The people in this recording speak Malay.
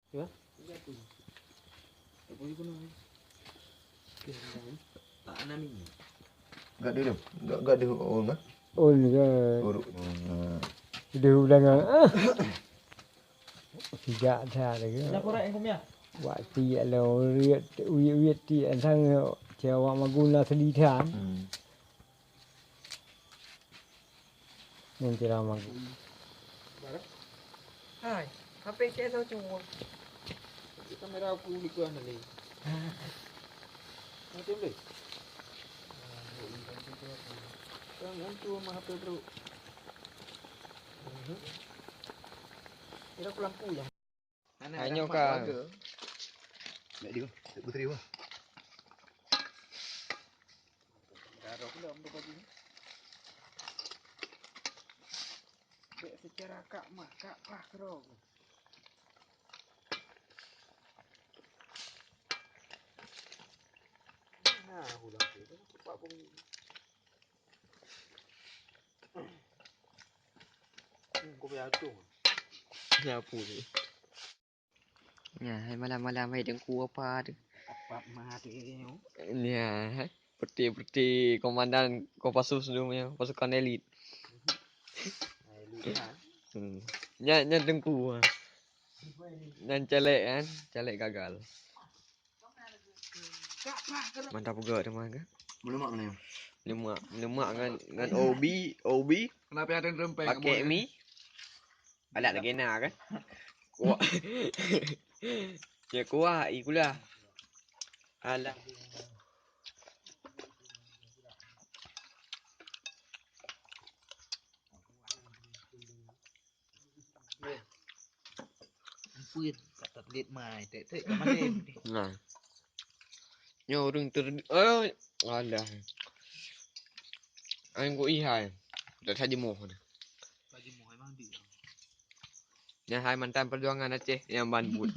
Diba? Tak boleh guna. Tak namin. Enggak dulu. Enggak ada orang ah. Oh ni ke. Urut. Dia ulang sejak dah lagi. Dah korek yang kami ah. Buat tiap lah. Uyat tiap sang cewek maguna selitan. Yang cerah magu. Hai, HP saya tahu cuma. Kamera aku di kuan ni. Macam ni. Yang untuk mah HP bro. Kira aku lampu ya. Hanya kan. Nak dia. Tak puteri apa? Darah pula untuk baju ni. Dek secara kak lah kerong. Nah, ulang tu. Pak pun. Kau punya tu. Nyapu ni. Ya, hai malam-malam hai dengku apa tu. Apa mati. Ya, hai. Peti komandan Kopassus dulu punya pasukan elit. Lihat. Nya dengku. Dan celek kan, celek gagal. Mantap juga teman kan. Melemak mana? Lemak dengan OB. Kenapa ada rempeng? Pakai mi. Alat lagi nak kan. Kuat. Ya kuat ikulah. Alah. Puyên tak lihat mai tek mana ni. Nah. Nyo orang alah. Anh có ý hai. Dah saja mau. Baju mau memang dia. Yang hai mantan perjuangan Aceh yang ban but.